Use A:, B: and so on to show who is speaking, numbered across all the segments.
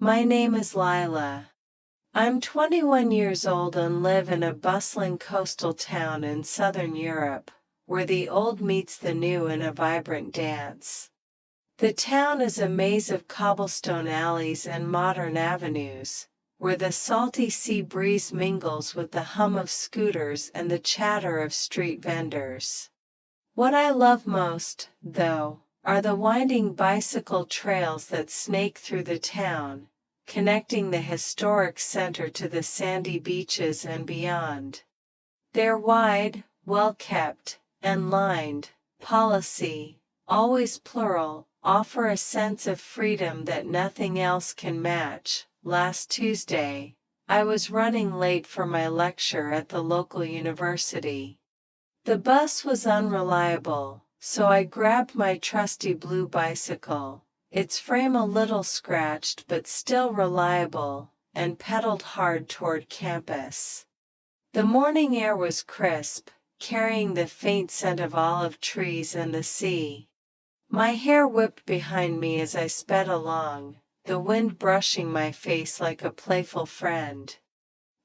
A: My name is Lila. I'm 21 years old and live in a bustling coastal town in southern Europe, where the old meets the new in a vibrant dance. The town is a maze of cobblestone alleys and modern avenues, where the salty sea breeze mingles with the hum of scooters and the chatter of street vendors. What I love most, though, are the winding bicycle trails that snake through the town, connecting the historic center to the sandy beaches and beyond. They're wide, well-kept, and lined, policy, always plural, offer a sense of freedom that nothing else can match. Last Tuesday, I was running late for my lecture at the local university. The bus was unreliable, so I grabbed my trusty blue bicycle, its frame a little scratched but still reliable, and pedaled hard toward campus. The morning air was crisp, carrying the faint scent of olive trees and the sea. My hair whipped behind me as I sped along, the wind brushing my face like a playful friend.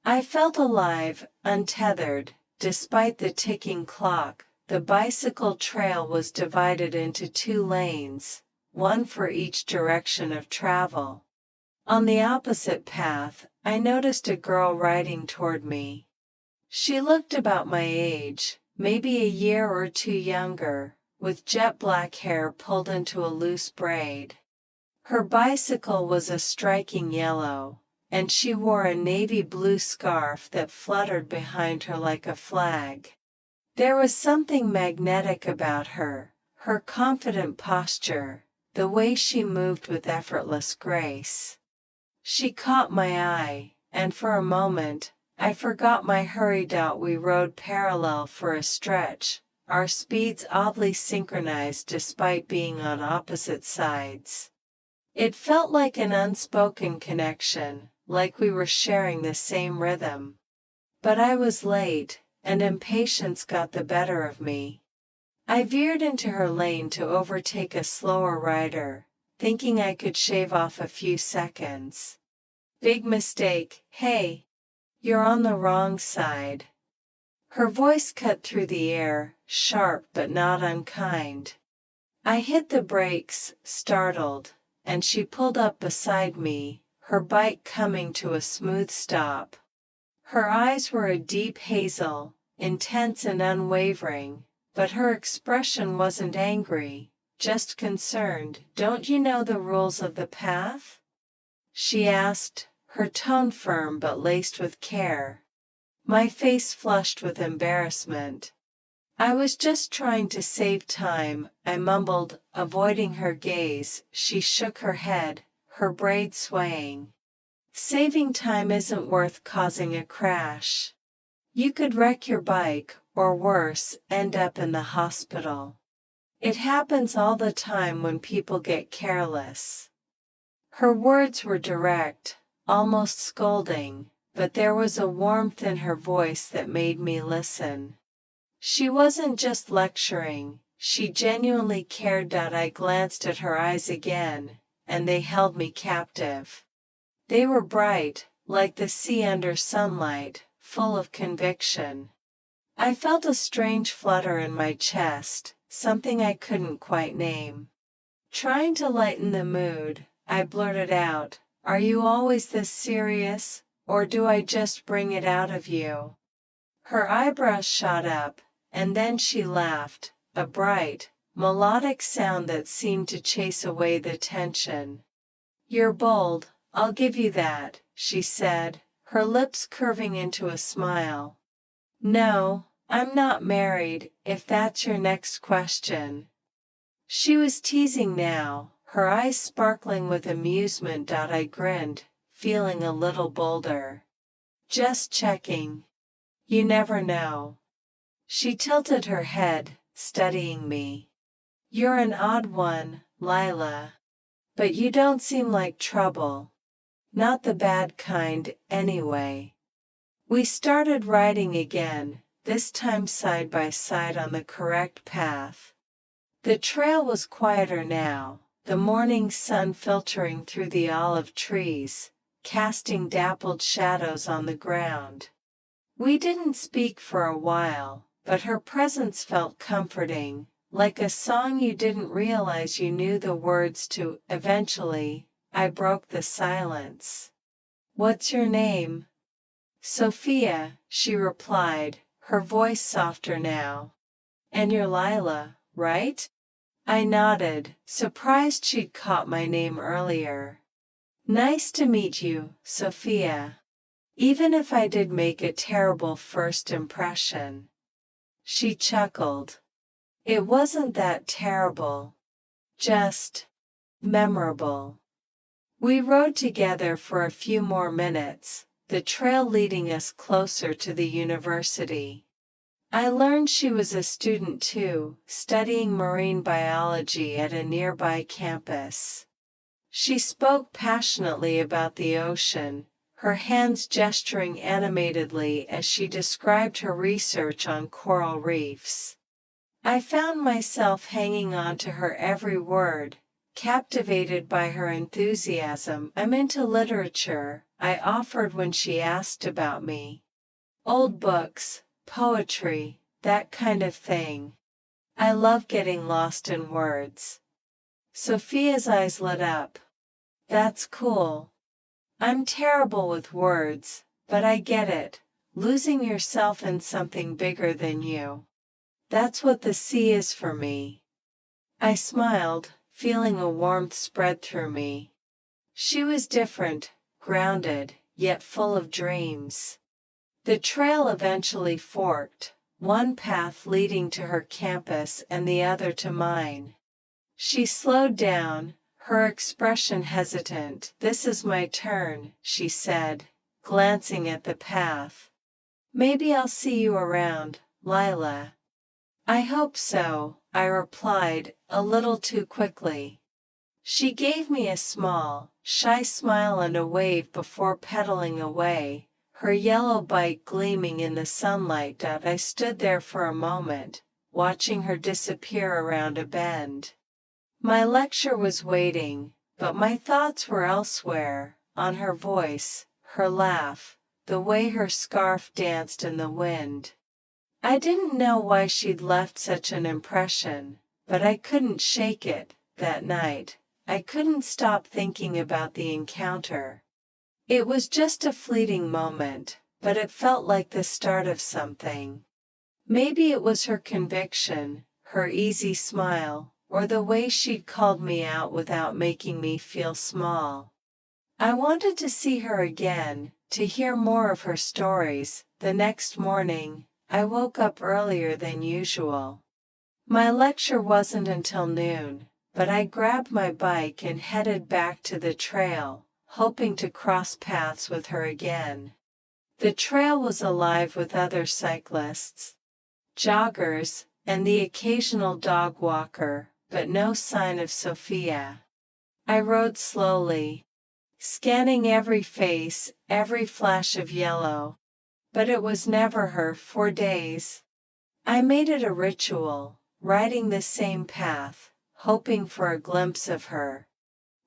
A: I felt alive, untethered, despite the ticking clock. The bicycle trail was divided into 2 lanes, one for each direction of travel. On the opposite path, I noticed a girl riding toward me. She looked about my age, maybe a year or 2 younger, with jet black hair pulled into a loose braid. Her bicycle was a striking yellow, and she wore a navy blue scarf that fluttered behind her like a flag. There was something magnetic about her, her confident posture, the way she moved with effortless grace. She caught my eye, and for a moment, I forgot my hurry. We rode parallel for a stretch, our speeds oddly synchronized despite being on opposite sides. It felt like an unspoken connection, like we were sharing the same rhythm. But I was late, and impatience got the better of me. I veered into her lane to overtake a slower rider, thinking I could shave off a few seconds. Big mistake. Hey! You're on the wrong side. Her voice cut through the air, sharp but not unkind. I hit the brakes, startled, and she pulled up beside me, her bike coming to a smooth stop. Her eyes were a deep hazel, intense and unwavering, but her expression wasn't angry, just concerned. Don't you know the rules of the path? She asked, her tone firm but laced with care. My face flushed with embarrassment. I was just trying to save time, I mumbled, avoiding her gaze. She shook her head, her braid swaying. Saving time isn't worth causing a crash. You could wreck your bike, or worse, end up in the hospital. It happens all the time when people get careless. Her words were direct, almost scolding, but there was a warmth in her voice that made me listen. She wasn't just lecturing, she genuinely cared. I glanced at her eyes again, and they held me captive. They were bright, like the sea under sunlight, full of conviction. I felt a strange flutter in my chest, something I couldn't quite name. Trying to lighten the mood, I blurted out, "Are you always this serious, or do I just bring it out of you?" Her eyebrows shot up, and then she laughed, a bright, melodic sound that seemed to chase away the tension. "You're bold, I'll give you that," she said, her lips curving into a smile. "No, I'm not married, if that's your next question." She was teasing now, her eyes sparkling with amusement. I grinned, feeling a little bolder. "Just checking. You never know." She tilted her head, studying me. "You're an odd one, Lila. But you don't seem like trouble. Not the bad kind, anyway." We started riding again, this time side by side on the correct path. The trail was quieter now, the morning sun filtering through the olive trees, casting dappled shadows on the ground. We didn't speak for a while, but her presence felt comforting, like a song you didn't realize you knew the words to. Eventually, I broke the silence. "What's your name?" "Sophia," she replied, her voice softer now. "And you're Lila, right?" I nodded, surprised she'd caught my name earlier. "Nice to meet you, Sophia. Even if I did make a terrible first impression." She chuckled. "It wasn't that terrible. Just memorable." We rode together for a few more minutes, the trail leading us closer to the university. I learned she was a student too, studying marine biology at a nearby campus. She spoke passionately about the ocean, her hands gesturing animatedly as she described her research on coral reefs. I found myself hanging on to her every word, captivated by her enthusiasm. "I'm into literature," I offered when she asked about me. "Old books, poetry, that kind of thing. I love getting lost in words." Sophia's eyes lit up. "That's cool. I'm terrible with words, but I get it, losing yourself in something bigger than you. That's what the sea is for me." I smiled, feeling a warmth spread through me. She was different, grounded, yet full of dreams. The trail eventually forked, one path leading to her campus and the other to mine. She slowed down, her expression hesitant. "This is my turn," she said, glancing at the path. "Maybe I'll see you around, Lila." "I hope so," I replied, a little too quickly. She gave me a small, shy smile and a wave before pedaling away, her yellow bike gleaming in the sunlight. I stood there for a moment, watching her disappear around a bend. My lecture was waiting, but my thoughts were elsewhere, on her voice, her laugh, the way her scarf danced in the wind. I didn't know why she'd left such an impression, but I couldn't shake it. That night, I couldn't stop thinking about the encounter. It was just a fleeting moment, but it felt like the start of something. Maybe it was her conviction, her easy smile, or the way she'd called me out without making me feel small. I wanted to see her again, to hear more of her stories. The next morning, I woke up earlier than usual. My lecture wasn't until noon, but I grabbed my bike and headed back to the trail, hoping to cross paths with her again. The trail was alive with other cyclists, joggers, and the occasional dog walker, but no sign of Sophia. I rode slowly, scanning every face, every flash of yellow. But it was never her. For days, I made it a ritual, riding the same path, hoping for a glimpse of her.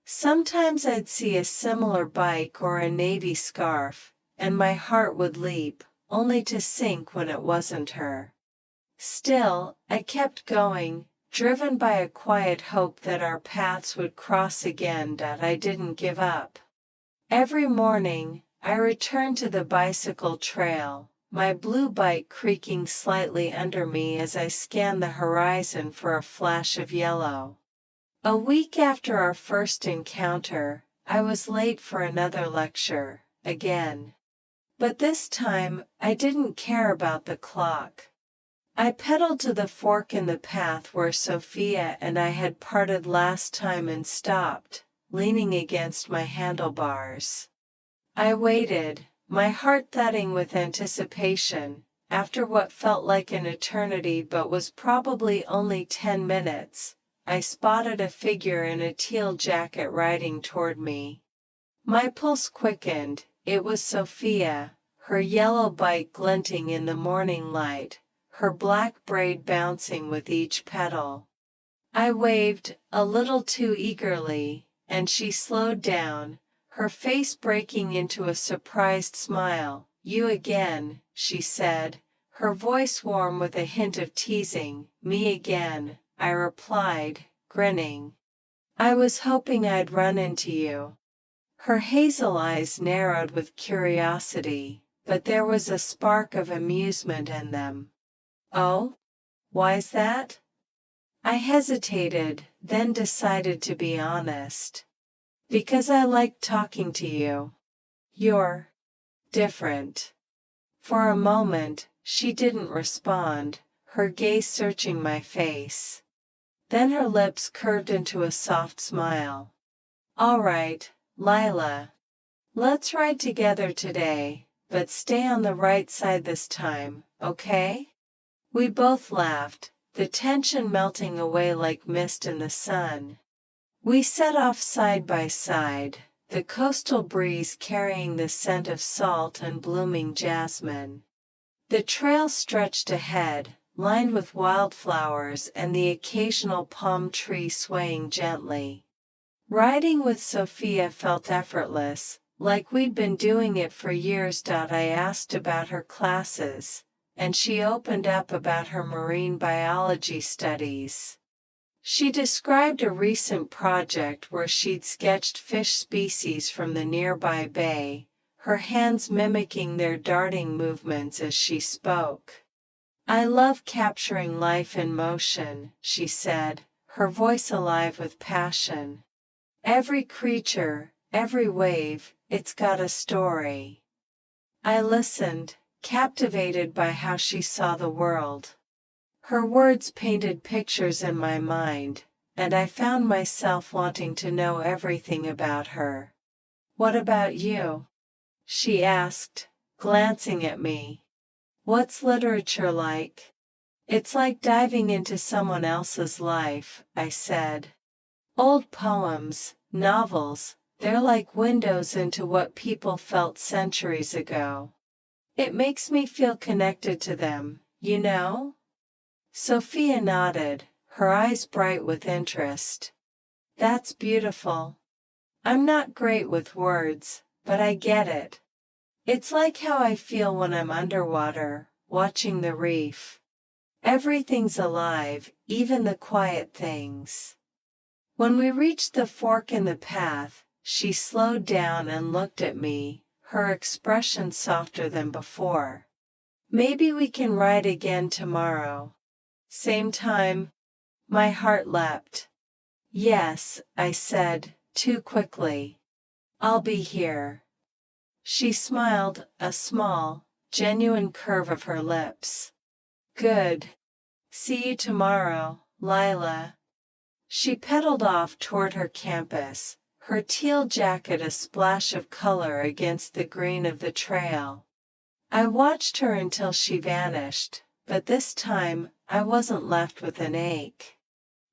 A: Sometimes I'd see a similar bike or a navy scarf, and my heart would leap, only to sink when it wasn't her. Still, I kept going, driven by a quiet hope that our paths would cross again. I didn't give up. Every morning, I returned to the bicycle trail, my blue bike creaking slightly under me as I scanned the horizon for a flash of yellow. A week after our first encounter, I was late for another lecture, again. But this time, I didn't care about the clock. I pedaled to the fork in the path where Sophia and I had parted last time and stopped, leaning against my handlebars. I waited, my heart thudding with anticipation. After what felt like an eternity but was probably only 10 minutes, I spotted a figure in a teal jacket riding toward me. My pulse quickened. It was Sophia, her yellow bike glinting in the morning light, her black braid bouncing with each pedal. I waved, a little too eagerly, and she slowed down, her face breaking into a surprised smile. You again, she said, her voice warm with a hint of teasing. Me again, I replied, grinning. I was hoping I'd run into you. Her hazel eyes narrowed with curiosity, but there was a spark of amusement in them. Oh? Why's that? I hesitated, then decided to be honest. Because I like talking to you. You're different. For a moment, she didn't respond, her gaze searching my face. Then her lips curved into a soft smile. All right, Lila. Let's ride together today, but stay on the right side this time, okay? We both laughed, the tension melting away like mist in the sun. We set off side by side, the coastal breeze carrying the scent of salt and blooming jasmine. The trail stretched ahead, lined with wildflowers and the occasional palm tree swaying gently. Riding with Sophia felt effortless, like we'd been doing it for years. I asked about her classes, and she opened up about her marine biology studies. She described a recent project where she'd sketched fish species from the nearby bay, her hands mimicking their darting movements as she spoke. I love capturing life in motion, she said, her voice alive with passion. Every creature, every wave, it's got a story. I listened, captivated by how she saw the world. Her words painted pictures in my mind, and I found myself wanting to know everything about her. What about you? She asked, glancing at me. What's literature like? It's like diving into someone else's life, I said. Old poems, novels, they're like windows into what people felt centuries ago. It makes me feel connected to them, you know? Sophia nodded, her eyes bright with interest. That's beautiful. I'm not great with words, but I get it. It's like how I feel when I'm underwater, watching the reef. Everything's alive, even the quiet things. When we reached the fork in the path, she slowed down and looked at me, her expression softer than before. Maybe we can ride again tomorrow. Same time? My heart leapt. Yes, I said, too quickly. I'll be here. She smiled, a small, genuine curve of her lips. Good. See you tomorrow, Lila. She pedaled off toward her campus, her teal jacket a splash of color against the green of the trail. I watched her until she vanished, but this time, I wasn't left with an ache.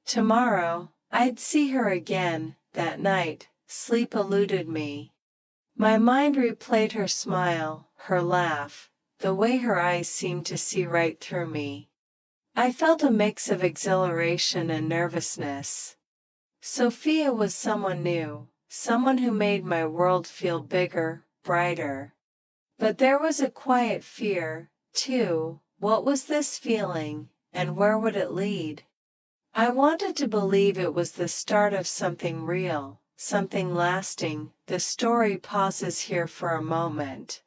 A: Tomorrow, I'd see her again. That night, sleep eluded me. My mind replayed her smile, her laugh, the way her eyes seemed to see right through me. I felt a mix of exhilaration and nervousness. Sophia was someone new, someone who made my world feel bigger, brighter. But there was a quiet fear, too. What was this feeling, and where would it lead? I wanted to believe it was the start of something real, something lasting. The story pauses here for a moment.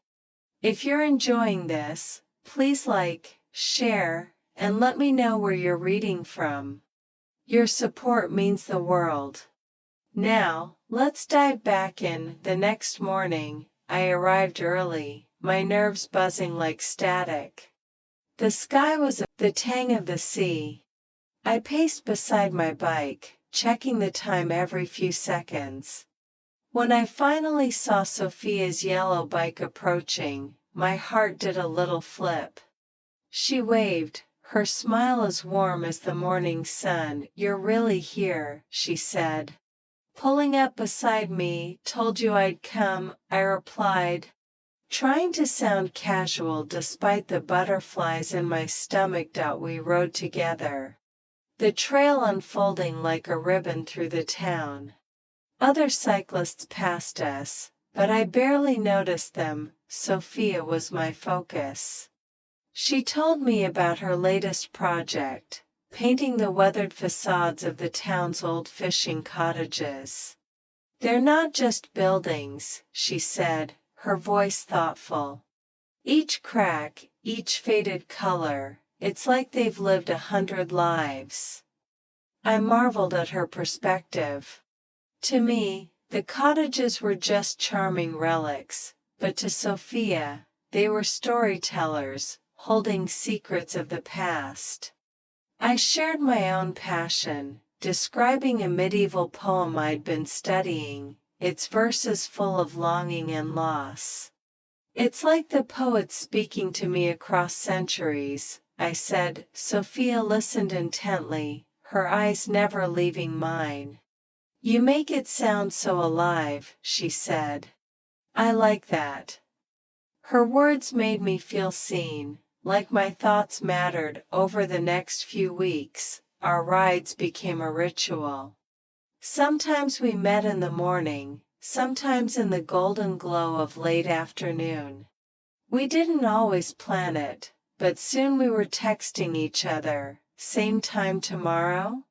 A: If you're enjoying this, please like, share, and let me know where you're reading from. Your support means the world. Now, let's dive back in. The next morning, I arrived early, my nerves buzzing like static. The sky was the tang of the sea. I paced beside my bike, checking the time every few seconds. When I finally saw Sophia's yellow bike approaching, my heart did a little flip. She waved, her smile as warm as the morning sun. You're really here, she said. Pulling up beside me, told you I'd come, I replied, trying to sound casual despite the butterflies in my stomach. We rode together. the trail unfolding like a ribbon through the town. Other cyclists passed us, but I barely noticed them. Sophia was my focus. She told me about her latest project, painting the weathered facades of the town's old fishing cottages. They're not just buildings, she said, her voice thoughtful. Each crack, each faded color, it's like they've lived 100 lives. I marveled at her perspective. To me, the cottages were just charming relics, but to Sophia, they were storytellers, holding secrets of the past. I shared my own passion, describing a medieval poem I'd been studying, its verses full of longing and loss. It's like the poet speaking to me across centuries, I said. Sophia listened intently, her eyes never leaving mine. You make it sound so alive, she said. I like that. Her words made me feel seen, like my thoughts mattered. Over the next few weeks, our rides became a ritual. Sometimes we met in the morning, sometimes in the golden glow of late afternoon. We didn't always plan it, but soon we were texting each other, same time tomorrow?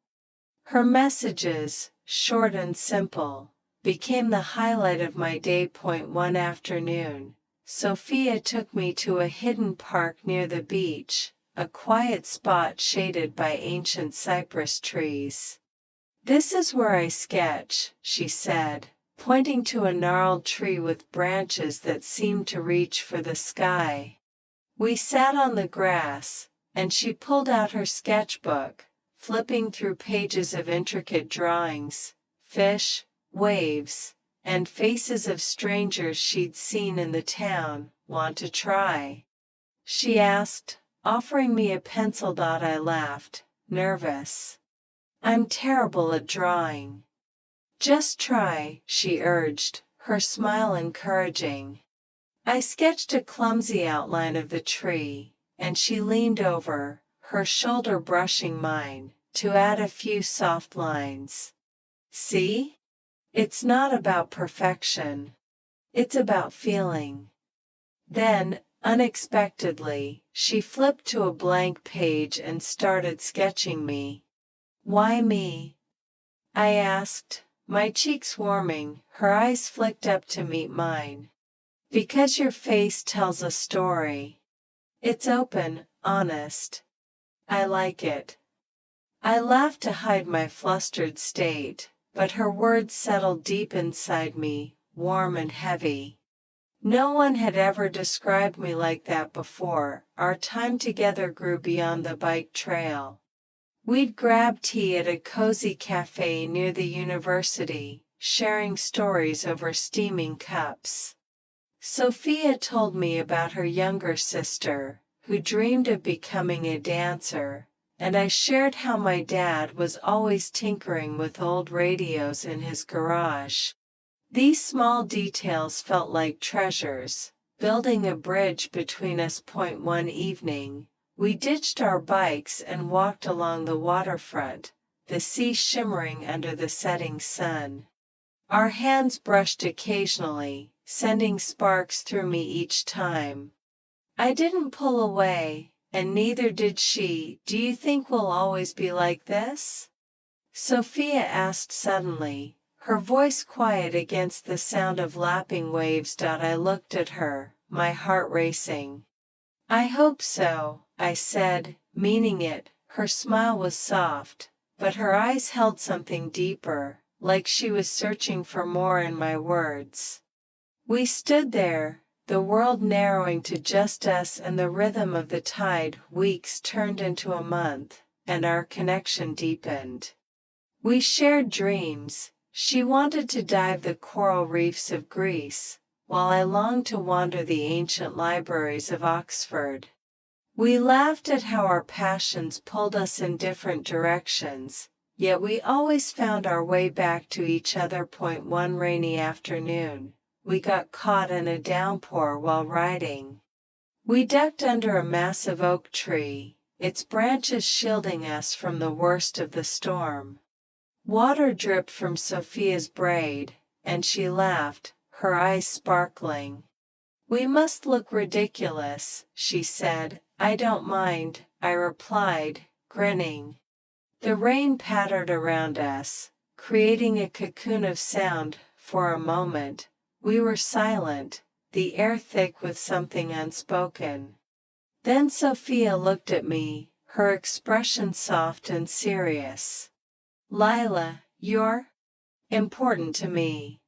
A: Her messages, short and simple, became the highlight of my day. One afternoon, Sophia took me to a hidden park near the beach, a quiet spot shaded by ancient cypress trees. This is where I sketch, she said, pointing to a gnarled tree with branches that seemed to reach for the sky. We sat on the grass, and she pulled out her sketchbook, flipping through pages of intricate drawings, fish, waves, and faces of strangers she'd seen in the town. Want to try? She asked, offering me a pencil. I laughed, nervous. I'm terrible at drawing. Just try, she urged, her smile encouraging. I sketched a clumsy outline of the tree, and she leaned over, her shoulder brushing mine, to add a few soft lines. See? It's not about perfection. It's about feeling. Then, unexpectedly, she flipped to a blank page and started sketching me. Why me? I asked, my cheeks warming. Her eyes flicked up to meet mine. Because your face tells a story. It's open, honest. I like it. I laughed to hide my flustered state, but her words settled deep inside me, warm and heavy. No one had ever described me like that before. Our time together grew beyond the bike trail. We'd grab tea at a cozy cafe near the university, sharing stories over steaming cups. Sophia told me about her younger sister, who dreamed of becoming a dancer, and I shared how my dad was always tinkering with old radios in his garage. These small details felt like treasures, building a bridge between us. One evening, we ditched our bikes and walked along the waterfront, the sea shimmering under the setting sun. Our hands brushed occasionally, sending sparks through me each time. I didn't pull away, and neither did she. Do you think we'll always be like this? Sophia asked suddenly, her voice quiet against the sound of lapping waves. I looked at her, my heart racing. I hope so, I said, meaning it. Her smile was soft, but her eyes held something deeper, like she was searching for more in my words. We stood there, the world narrowing to just us and the rhythm of the tide. Weeks turned into a month, and our connection deepened. We shared dreams. She wanted to dive the coral reefs of Greece, while I longed to wander the ancient libraries of Oxford. We laughed at how our passions pulled us in different directions, yet we always found our way back to each other. One rainy afternoon, we got caught in a downpour while riding. We ducked under a massive oak tree, its branches shielding us from the worst of the storm. Water dripped from Sophia's braid, and she laughed, her eyes sparkling. "We must look ridiculous," she said. "I don't mind," I replied, grinning. The rain pattered around us, creating a cocoon of sound. For a moment, we were silent, the air thick with something unspoken. Then Sophia looked at me, her expression soft and serious. "Lila, you're important to me."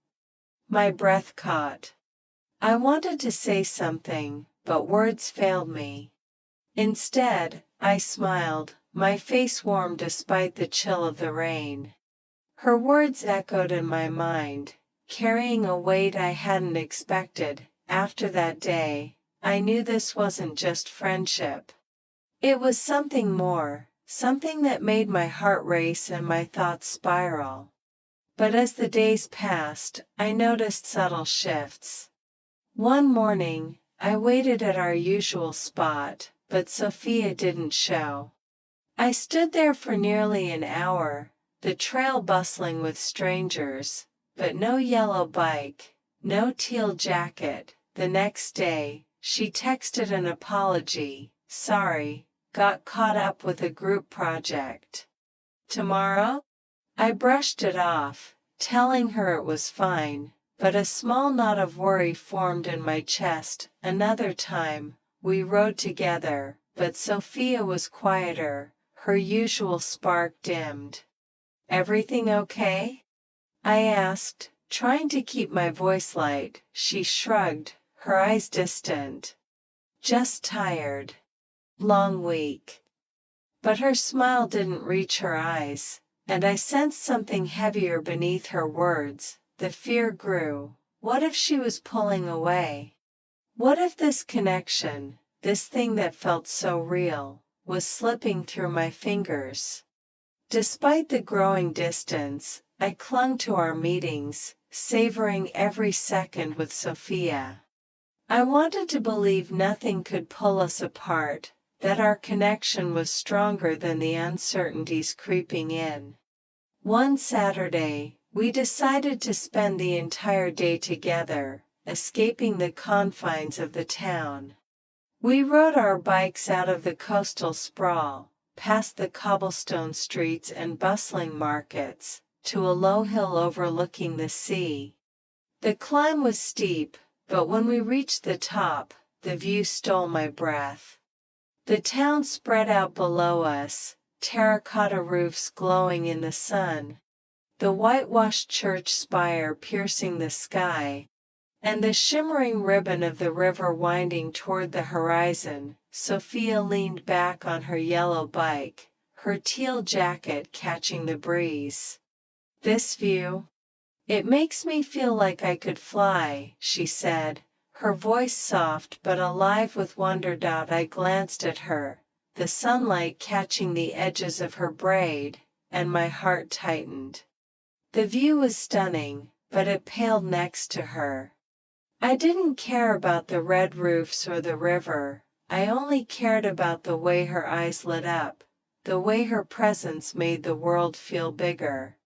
A: My breath caught. I wanted to say something, but words failed me. Instead, I smiled, my face warm despite the chill of the rain. Her words echoed in my mind, carrying a weight I hadn't expected. After that day, I knew this wasn't just friendship. It was something more, something that made my heart race and my thoughts spiral. But as the days passed, I noticed subtle shifts. One morning, I waited at our usual spot, but Sophia didn't show. I stood there for nearly an hour, the trail bustling with strangers, but no yellow bike, no teal jacket. The next day, she texted an apology. "Sorry, got caught up with a group project." "Tomorrow?" I brushed it off, telling her it was fine, but a small knot of worry formed in my chest. Another time, we rode together, but Sophia was quieter, her usual spark dimmed. "Everything okay?" I asked, trying to keep my voice light. She shrugged, her eyes distant. "Just tired. Long week." But her smile didn't reach her eyes, and I sensed something heavier beneath her words. The fear grew. What if she was pulling away? What if this connection, this thing that felt so real, was slipping through my fingers? Despite the growing distance, I clung to our meetings, savoring every second with Sophia. I wanted to believe nothing could pull us apart, that our connection was stronger than the uncertainties creeping in. One Saturday, we decided to spend the entire day together, escaping the confines of the town. We rode our bikes out of the coastal sprawl, past the cobblestone streets and bustling markets, to a low hill overlooking the sea. The climb was steep, but when we reached the top, the view stole my breath. The town spread out below us, terracotta roofs glowing in the sun, the whitewashed church spire piercing the sky, and the shimmering ribbon of the river winding toward the horizon. Sophia leaned back on her yellow bike, her teal jacket catching the breeze. "This view? It makes me feel like I could fly," she said, her voice soft but alive with wonder. I glanced at her, the sunlight catching the edges of her braid, and my heart tightened. The view was stunning, but it paled next to her. I didn't care about the red roofs or the river, I only cared about the way her eyes lit up, the way her presence made the world feel bigger.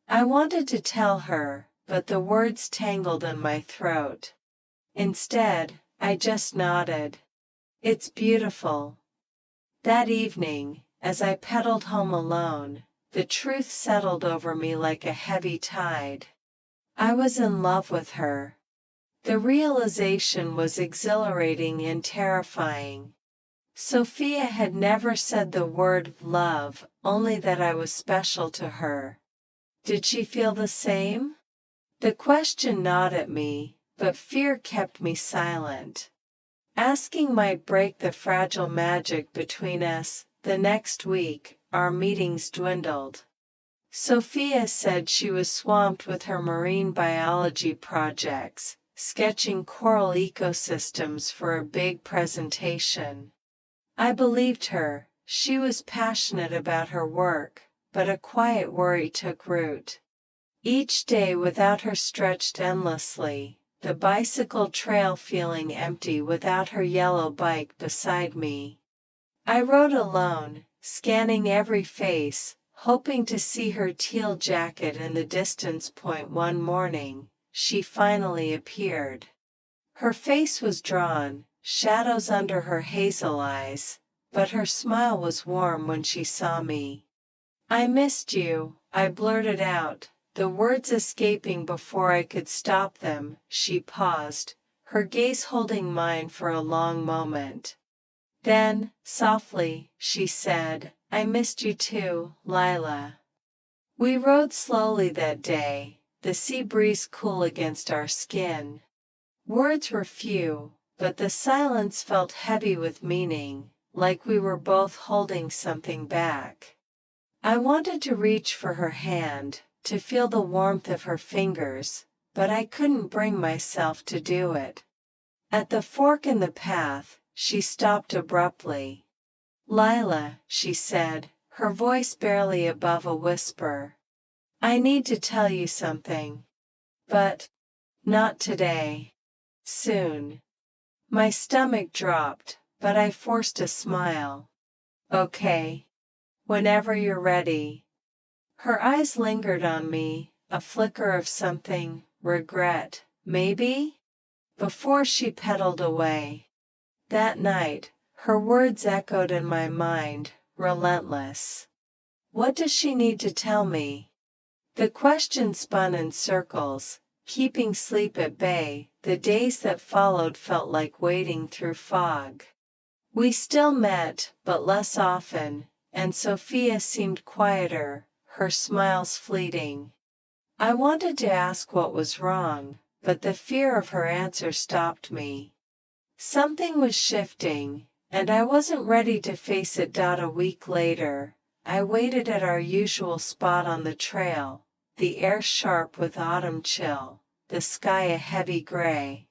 A: I wanted to tell her, but the words tangled in my throat. Instead, I just nodded. "It's beautiful." That evening, as I pedaled home alone, the truth settled over me like a heavy tide. I was in love with her. The realization was exhilarating and terrifying. Sophia had never said the word love, only that I was special to her. Did she feel the same? The question gnawed at me, but fear kept me silent. Asking might break the fragile magic between us. The next week, our meetings dwindled. Sophia said she was swamped with her marine biology projects, sketching coral ecosystems for a big presentation. I believed her, she was passionate about her work, but a quiet worry took root. Each day without her stretched endlessly, the bicycle trail feeling empty without her yellow bike beside me. I rode alone, scanning every face, hoping to see her teal jacket in the distance. One morning, she finally appeared. Her face was drawn, shadows under her hazel eyes, but her smile was warm when she saw me. "I missed you," I blurted out, the words escaping before I could stop them. She paused, her gaze holding mine for a long moment. Then, softly, she said, "I missed you too, Lila." We rode slowly that day, the sea breeze cool against our skin. Words were few, but the silence felt heavy with meaning, like we were both holding something back. I wanted to reach for her hand, to feel the warmth of her fingers, but I couldn't bring myself to do it. At the fork in the path, she stopped abruptly. "Lila," she said, her voice barely above a whisper. "I need to tell you something. But not today. Soon." My stomach dropped, but I forced a smile. "Okay. Whenever you're ready." Her eyes lingered on me, a flicker of something, regret, maybe? Before she pedaled away. That night, her words echoed in my mind, relentless. What does she need to tell me? The question spun in circles, keeping sleep at bay. The days that followed felt like wading through fog. We still met, but less often, and Sophia seemed quieter, her smiles fleeting. I wanted to ask what was wrong, but the fear of her answer stopped me. Something was shifting, and I wasn't ready to face it. A week later, I waited at our usual spot on the trail, the air sharp with autumn chill, the sky a heavy gray.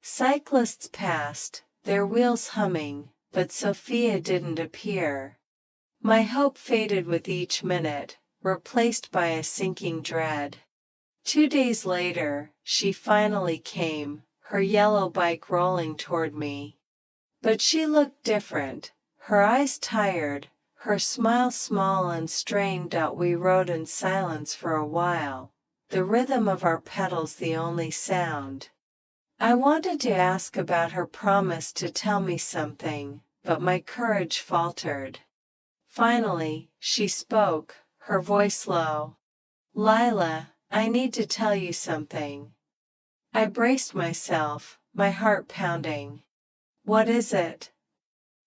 A: Cyclists passed, their wheels humming, but Sophia didn't appear. My hope faded with each minute, replaced by a sinking dread. 2 days later, she finally came, her yellow bike rolling toward me. But she looked different, her eyes tired, her smile small and strained. We rode in silence for a while, the rhythm of our pedals the only sound. I wanted to ask about her promise to tell me something, but my courage faltered. Finally, she spoke, her voice low. "Lila, I need to tell you something." I braced myself, my heart pounding. "What is it?"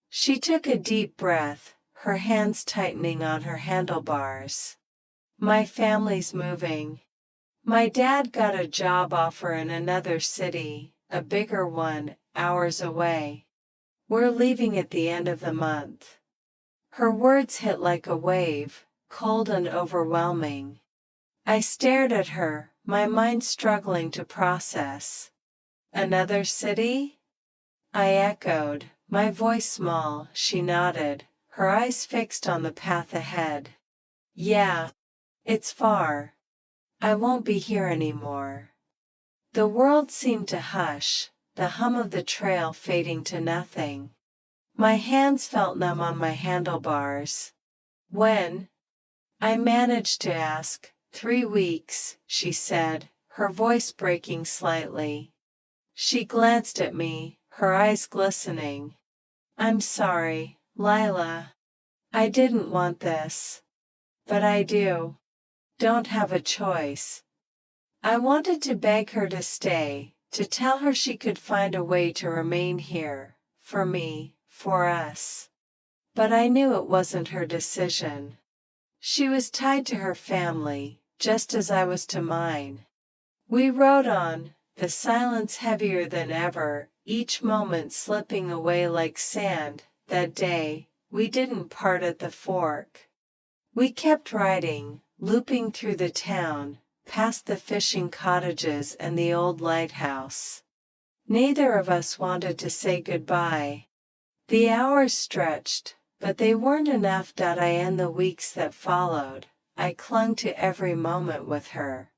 A: She took a deep breath, her hands tightening on her handlebars. "My family's moving. My dad got a job offer in another city, a bigger one, hours away. We're leaving at the end of the month." Her words hit like a wave, cold and overwhelming. I stared at her, my mind struggling to process. "Another city?" I echoed, my voice small. She nodded, her eyes fixed on the path ahead. "Yeah. It's far. I won't be here anymore." The world seemed to hush, the hum of the trail fading to nothing. My hands felt numb on my handlebars. "When?" I managed to ask. 3 weeks, she said, her voice breaking slightly. She glanced at me, her eyes glistening. "I'm sorry, Lila. I didn't want this. But I do. Don't have a choice." I wanted to beg her to stay, to tell her she could find a way to remain here, for me, for us. But I knew it wasn't her decision. She was tied to her family, just as I was to mine. We rode on, the silence heavier than ever, each moment slipping away like sand. That day, we didn't part at the fork. We kept riding, looping through the town, past the fishing cottages and the old lighthouse. Neither of us wanted to say goodbye. The hours stretched, but they weren't enough. In the weeks that followed, I clung to every moment with her.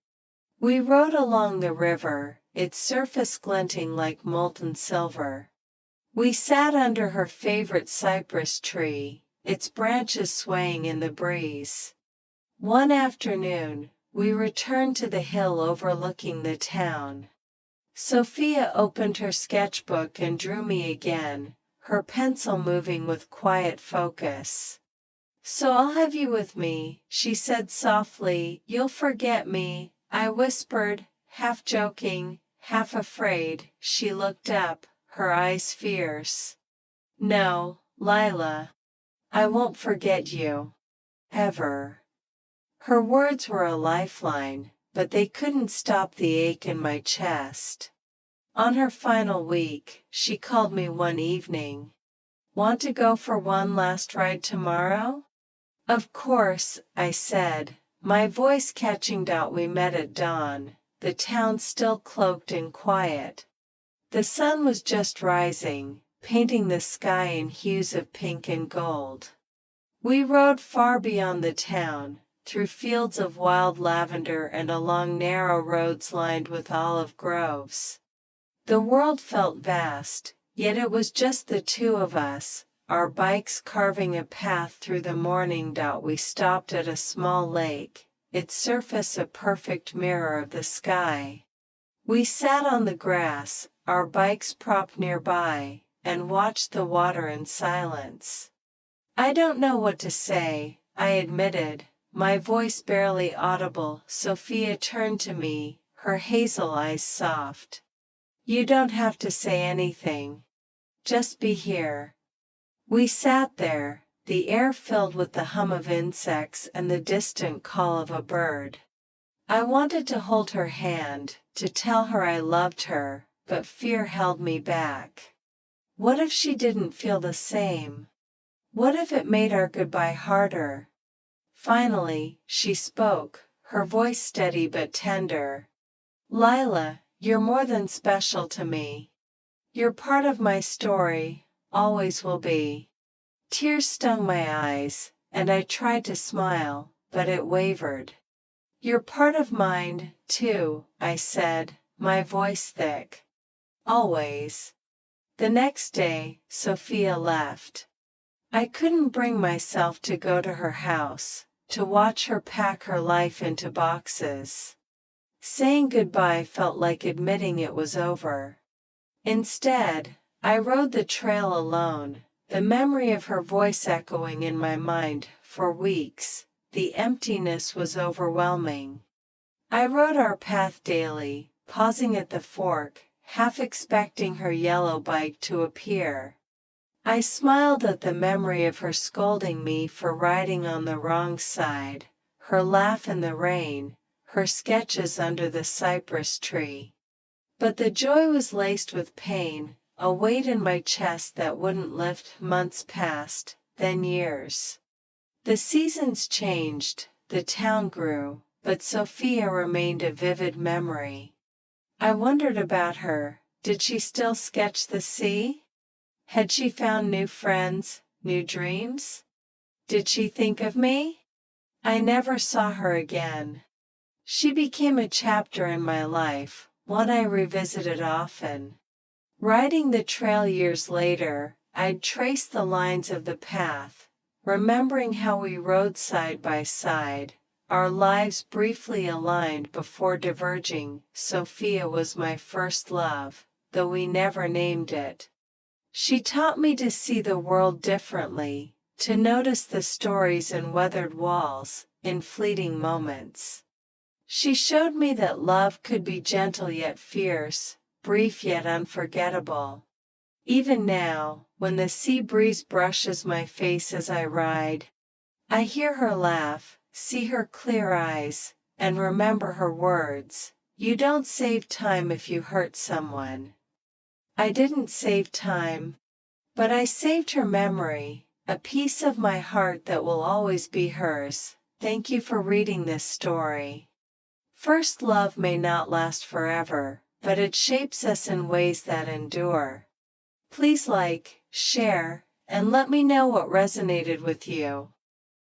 A: We rode along the river, its surface glinting like molten silver. We sat under her favorite cypress tree, its branches swaying in the breeze. One afternoon, we returned to the hill overlooking the town. Sophia opened her sketchbook and drew me again, her pencil moving with quiet focus. "So I'll have you with me," she said softly. "You'll forget me," I whispered, half joking, half afraid. She looked up, her eyes fierce. "No, Lila. I won't forget you. Ever." Her words were a lifeline, but they couldn't stop the ache in my chest. On her final week, she called me one evening. "Want to go for one last ride tomorrow?" "Of course," I said, my voice catching. We met at dawn, the town still cloaked in quiet. The sun was just rising, painting the sky in hues of pink and gold. We rode far beyond the town, through fields of wild lavender and along narrow roads lined with olive groves. The world felt vast, yet it was just the two of us, our bikes carving a path through the morning. We stopped at a small lake, its surface a perfect mirror of the sky. We sat on the grass, our bikes propped nearby, and watched the water in silence. "I don't know what to say," I admitted, my voice barely audible. Sophia turned to me, her hazel eyes soft. "You don't have to say anything. Just be here." We sat there, the air filled with the hum of insects and the distant call of a bird. I wanted to hold her hand, to tell her I loved her, but fear held me back. What if she didn't feel the same? What if it made our goodbye harder? Finally, she spoke, her voice steady but tender. "Lila, you're more than special to me. You're part of my story, always will be." Tears stung my eyes, and I tried to smile, but it wavered. "You're part of mine, too," I said, my voice thick. "Always." The next day, Sophia left. I couldn't bring myself to go to her house, to watch her pack her life into boxes. Saying goodbye felt like admitting it was over. Instead, I rode the trail alone, the memory of her voice echoing in my mind. For weeks, the emptiness was overwhelming. I rode our path daily, pausing at the fork, half expecting her yellow bike to appear. I smiled at the memory of her scolding me for riding on the wrong side, her laugh in the rain, her sketches under the cypress tree. But the joy was laced with pain, a weight in my chest that wouldn't lift. Months passed, then years. The seasons changed, the town grew, but Sophia remained a vivid memory. I wondered about her. Did she still sketch the sea? Had she found new friends, new dreams? Did she think of me? I never saw her again. She became a chapter in my life, one I revisited often. Riding the trail years later, I'd trace the lines of the path, remembering how we rode side by side, our lives briefly aligned before diverging. Sophia was my first love, though we never named it. She taught me to see the world differently, to notice the stories in weathered walls, in fleeting moments. She showed me that love could be gentle yet fierce, brief yet unforgettable. Even now, when the sea breeze brushes my face as I ride, I hear her laugh, see her clear eyes, and remember her words. "You don't save time if you hurt someone." I didn't save time, but I saved her memory, a piece of my heart that will always be hers. Thank you for reading this story. First love may not last forever, but it shapes us in ways that endure. Please like, share, and let me know what resonated with you.